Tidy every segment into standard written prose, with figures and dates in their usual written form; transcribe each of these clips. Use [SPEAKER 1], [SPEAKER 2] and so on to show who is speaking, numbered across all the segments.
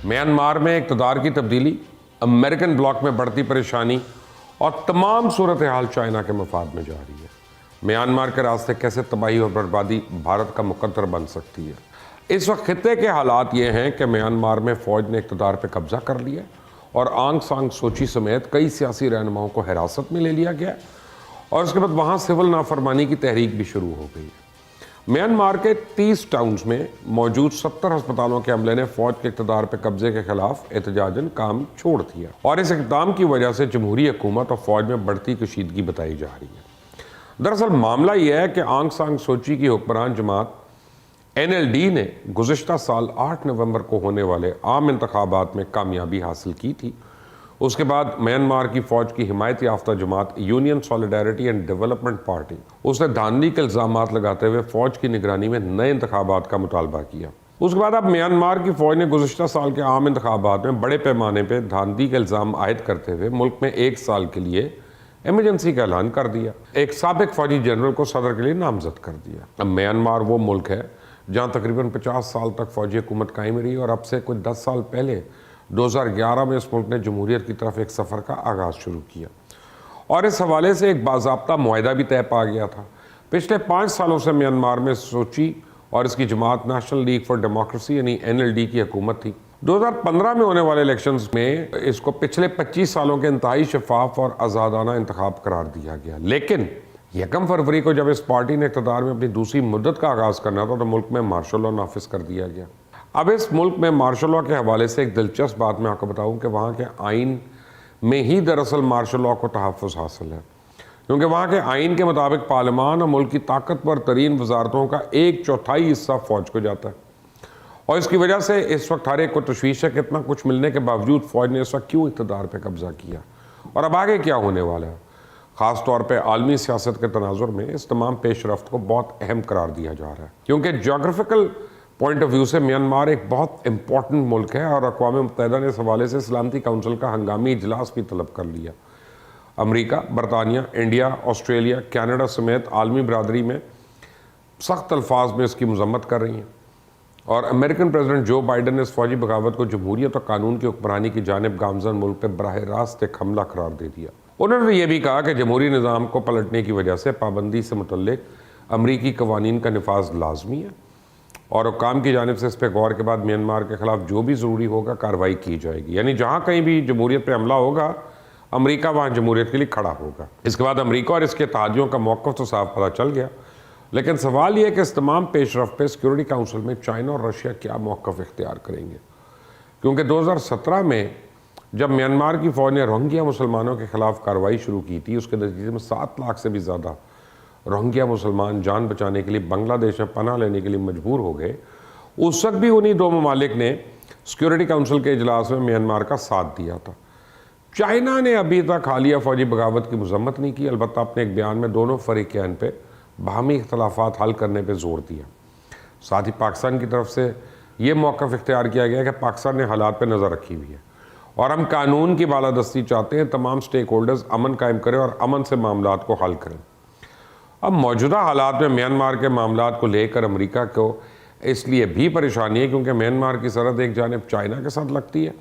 [SPEAKER 1] Myanmar में इक़्तिदार की तब्दीली, अमेरिकन ब्लॉक में बढ़ती परेशानी और तमाम सूरत हाल चाइना के मफाद में जा रही है। म्यांमार के रास्ते कैसे तबाही और बर्बादी भारत का मुकद्दर बन सकती है। इस वक्त खित्ते के हालात ये हैं कि म्यांमार में फ़ौज ने इक़्तिदार पर कब्ज़ा कर लिया और आंग सांग सूची समेत कई सियासी रहनुमाओं को हिरासत में ले लिया गया और उसके बाद वहाँ सिविल नाफरमानी की तहरीक भी शुरू हो गई है। म्यांमार के 30 टाउन्स में मौजूद 70 अस्पतालों के अमले ने फौज के इक़्तिदार पर कब्जे के खिलाफ एहतजाजन काम छोड़ दिया और इस इक़दाम की वजह से जमहूरी हुकूमत और फौज में बढ़ती कशीदगी बताई जा रही है। दरअसल मामला यह है कि आंग सांग सूची की हुक्मरान जमात NLD ने गुज़िश्ता साल 8 नवंबर को होने वाले आम इंतखाबात में कामयाबी हासिल की थी। उसके बाद म्यांमार की फ़ौज की हिमायत याफ्ता जमात union solidarity and development party उसने धांधली के इल्ज़ामात लगाते हुए फ़ौज की निगरानी में नए इंतखाबात का मुतालबा किया। उसके बाद अब म्यांमार की फ़ौज ने गुज़िश्ता साल के आम इंतखाबात में बड़े पैमाने पर धांधली के इल्ज़ाम आयद करते हुए मुल्क में 1 साल के लिए एमरजेंसी का ऐलान कर दिया। एक साबिक फ़ौजी जनरल को सदर के लिए नामजद कर दिया। अब म्यांमार वो मुल्क है जहाँ तकरीबन 50 साल तक फ़ौजी हुकूमत कायम रही और अब से कुछ 10 साल पहले 2011 में इस मुल्क ने जमहूरियत की तरफ एक सफ़र का आगाज़ शुरू किया और इस हवाले से एक बाज़ाब्ता मुआहदा भी तय पा गया था। पिछले 5 सालों से म्यांमार में सूची और इसकी जमात नेशनल लीग फॉर डेमोक्रेसी यानी NLD की हुकूमत थी। 2015 में होने वाले इलेक्शंस में इसको पिछले 25 सालों के इंतहाई शफाफ और आज़ादाना इंतखाब करार दिया गया, लेकिन 1 फरवरी को जब इस पार्टी ने इक़्तिदार में अपनी दूसरी मुद्दत का आगाज़ करना था तो मुल्क में मार्शल लॉ नाफिज कर दिया गया। अब इस मुल्क में मार्शल लॉ के हवाले से एक दिलचस्प बात मैं आपको बताऊं कि वहाँ के आइन में ही दरअसल मार्शल लॉ को तहफ़्फ़ुज़ हासिल है, क्योंकि वहाँ के आइन के मुताबिक पार्लियामान और मुल्क की ताकतवर तरीन वजारतों का 1/4 हिस्सा फ़ौज को जाता है और इसकी वजह से इस वक्त हर एक को तशवीश है कि इतना कुछ मिलने के बावजूद फ़ौज ने इस वक्त क्यों इक़्तिदार पर कब्ज़ा किया और अब आगे क्या होने वाला है। ख़ास तौर पे आलमी सियासत के तनाजुर में इस तमाम पेशरफ्त को बहुत अहम करार दिया जा रहा है, क्योंकि जोग्राफिकल पॉइंट ऑफ व्यू से म्यांमार एक बहुत इंपॉर्टेंट मुल्क है और अक़वाम मुत्तहिदा ने इस हवाले से सलामती काउंसिल का हंगामी इजलास भी तलब कर लिया। अमरीका, बरतानिया, इंडिया, ऑस्ट्रेलिया, कनाडा समेत आलमी बरादरी में सख्त अल्फाज में इसकी मजम्मत कर रही हैं और अमेरिकन प्रेसिडेंट जो बाइडन ने इस फौजी बगावत को जमहूरियत और कानून की हुक्मरानी की जानिब गामज़न मुल्क पर बराह रास्त एक हमला करार दे दिया। उन्होंने ये भी कहा कि जमहूरी निज़ाम को पलटने की वजह से पाबंदी से मुतल्लिक अमरीकी कवानीन का नफाज लाजमी है और हुक्काम की जानिब से इस पर गौर के बाद म्यांमार के ख़िलाफ़ जो भी ज़रूरी होगा कार्रवाई की जाएगी। यानी जहाँ कहीं भी जमहूरियत पर हमला होगा अमरीका वहाँ जमहूरियत के लिए खड़ा होगा। इसके बाद अमरीका और इसके इत्तेहादियों का मौक़िफ़ तो साफ पता चल गया, लेकिन सवाल ये कि इस तमाम पेशरफ पे सिक्योरिटी काउंसिल में चाइना और रशिया क्या मौक़िफ़ इख्तियार करेंगे, क्योंकि 2017 में जब म्यांमार की फ़ौज ने रोहिंग्या मुसलमानों के ख़िलाफ़ कार्रवाई शुरू की थी, उसके नतीजे में 7 लाख से भी ज़्यादा रोहिंग्या मुसलमान जान बचाने के लिए बांग्लादेश में पनाह लेने के लिए मजबूर हो गए। उस वक्त भी उन्हीं 2 ममालिक ने सिक्योरिटी काउंसिल के इजलास में म्यांमार का साथ दिया था। चाइना ने अभी तक हालिया फ़ौजी बगावत की मजम्मत नहीं की, अलबत्ता अपने एक बयान में दोनों फ़रीक़ैन पर बाहमी इख्तलाफात हल करने पर जोर दिया। साथ ही पाकिस्तान की तरफ से ये मौक़िफ़ इख्तियार किया गया कि पाकिस्तान ने हालात पर नज़र रखी हुई है और हम कानून की बालादस्ती चाहते हैं, तमाम स्टेक होल्डर्स अमन कायम करें और अमन से मामलात को हल करें। अब मौजूदा हालात में म्यांमार के मामलात को लेकर अमरीका को इसलिए भी परेशानी है क्योंकि म्यांमार की सरहद एक जानिब चाइना के साथ लगती है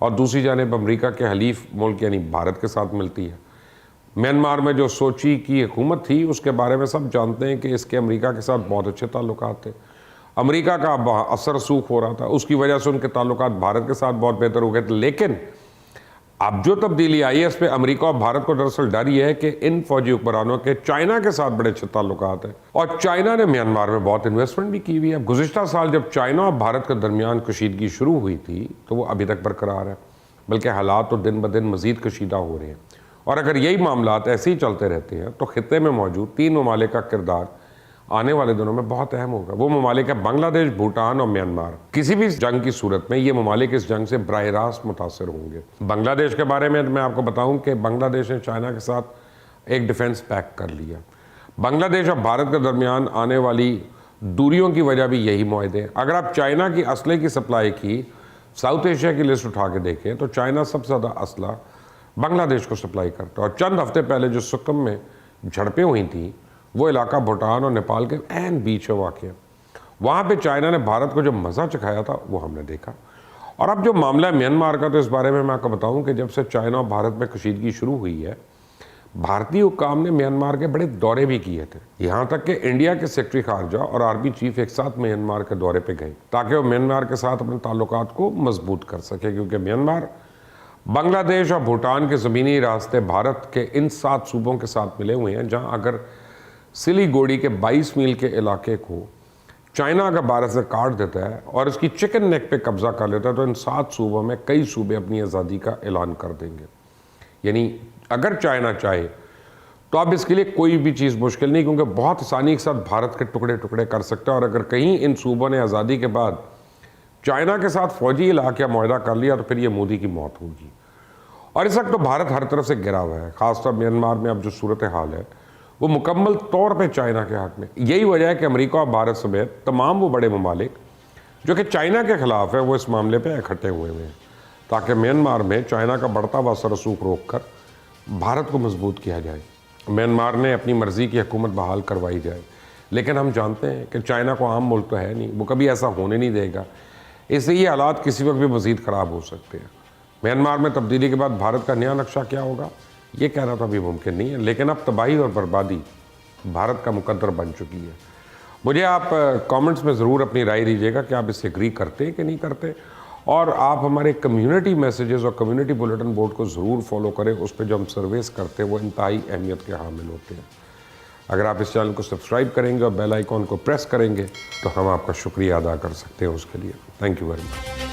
[SPEAKER 1] और दूसरी जानिब अमरीका के हलीफ मुल्क यानी भारत के साथ मिलती है। म्यांमार में जो सोची की हुकूमत थी उसके बारे में सब जानते हैं कि इसके अमरीका के साथ बहुत अच्छे ताल्लुकात थे। अमरीका का असर रसूख हो रहा था, उसकी वजह से उनके ताल्लुकात भारत के साथ बहुत बेहतर हो गए थे। लेकिन अब जो तब्दीली आई है इस पर अमरीका और भारत को दरअसल डर ये है कि इन फौजी हुक्मरानों के चाइना के साथ बड़े अच्छे ताल्लुकात हैं और चाइना ने म्यांमार में बहुत इन्वेस्टमेंट भी की हुई है। गुज़िश्ता साल जब चाइना और भारत के दरमियान कशीदगी शुरू हुई थी तो वो अभी तक बरकरार है, बल्कि हालात तो दिन ब दिन मज़ीद कशीदा हो रहे हैं और अगर यही मामलात ऐसे ही चलते रहते हैं तो खित्ते में मौजूद 3 ममालिक का किरदार आने वाले दिनों में बहुत अहम होगा। वो ममालिक है बांग्लादेश, भूटान और म्यांमार। किसी भी जंग की सूरत में ये ममालिक इस जंग से बराह रास्त मुतासर होंगे। बांग्लादेश के बारे में मैं आपको बताऊं कि बांग्लादेश ने चाइना के साथ एक डिफेंस पैक्ट कर लिया। बांग्लादेश और भारत के दरमियान आने वाली दूरियों की वजह भी यही मुआहदे। अगर आप चाइना की असले की सप्लाई की साउथ एशिया की लिस्ट उठा के देखें तो चाइना सबसे ज़्यादा असला बांग्लादेश को सप्लाई करता है और चंद हफ्ते पहले जो सुकम में झड़पें हुई थी वो इलाका भूटान और नेपाल के एन बीच है वाक़। वहाँ पे चाइना ने भारत को जो मज़ा चखाया था वो हमने देखा اور اب جو معاملہ ہے म्यांमार کا، تو اس بارے میں آپ کو بتاؤں کہ جب سے چائنا اور بھارت میں کشیدگی شروع ہوئی ہے، بھارتی حکام نے म्यांमाر کے بڑے دورے بھی کیے تھے، یہاں تک کہ انڈیا کے سیکرٹری خارجہ اور آرمی چیف ایک ساتھ म्यांमाر کے دورے پہ گئے تاکہ وہ म्यांमार کے ساتھ اپنے تعلقات کو مضبوط کر سکے، کیونکہ म्यांमाر بنگلہ دیش اور بھوٹان کے زمینی راستے بھارت کے ان 7 صوبوں کے ساتھ ملے ہوئے ہیں، جہاں اگر سلی گوڑی کے 22 میل کے علاقے کو چائنا اگر بھارت سے کاٹ دیتا ہے اور اس کی چکن نیک پہ قبضہ کر لیتا ہے، تو ان 7 صوبوں میں کئی صوبے اپنی آزادی کا اعلان کر دیں گے۔ یعنی اگر چائنا چاہے تو اب اس کے لیے کوئی بھی چیز مشکل نہیں، کیونکہ بہت آسانی کے ساتھ بھارت کے ٹکڑے ٹکڑے کر سکتا ہے، اور اگر کہیں ان صوبوں نے آزادی کے بعد چائنا کے ساتھ فوجی علاقہ معاہدہ کر لیا تو پھر یہ مودی کی موت ہوگی۔ اور اس وقت تو بھارت ہر طرف سے گھرا ہوا ہے، خاص طور म्यांमार میں اب جو صورتحال ہے وہ مکمل طور پہ چائنا کے ہاتھ میں۔ یہی وجہ ہے کہ امریکہ اور بھارت سمیت تمام وہ بڑے ممالک جو کہ چائنا کے خلاف ہے، وہ اس معاملے پہ اکٹھے ہوئے ہیں تاکہ म्यांमार میں چائنا کا بڑھتا ہوا اثر و رسوخ روک کر بھارت کو مضبوط کیا جائے، म्यांमार نے اپنی مرضی کی حکومت بحال کروائی جائے۔ لیکن ہم جانتے ہیں کہ چائنا کو عام ملک تو ہے نہیں، وہ کبھی ایسا ہونے نہیں دے گا، اس لیے یہ حالات کسی وقت بھی مزید خراب ہو سکتے ہیں۔ म्यांमार میں تبدیلی کے بعد بھارت کا نیا نقشہ کیا ہوگا یہ کہنا تو ابھی ممکن نہیں ہے، لیکن اب تباہی اور بربادی بھارت کا مقدر بن چکی ہے۔ مجھے آپ کامنٹس میں ضرور اپنی رائے دیجیے گا کہ آپ اس سے ایگری کرتے ہیں کہ نہیں کرتے، اور آپ ہمارے کمیونٹی میسیجز اور کمیونٹی بلیٹن بورڈ کو ضرور فالو کریں، اس پہ جو ہم سرویز کرتے ہیں وہ انتہائی اہمیت کے حامل ہوتے ہیں۔ اگر آپ اس چینل کو سبسکرائب کریں گے اور بیل آئیکن کو پریس کریں گے تو ہم آپ کا شکریہ ادا کر سکتے ہیں اس کے لیے۔ Thank you very much.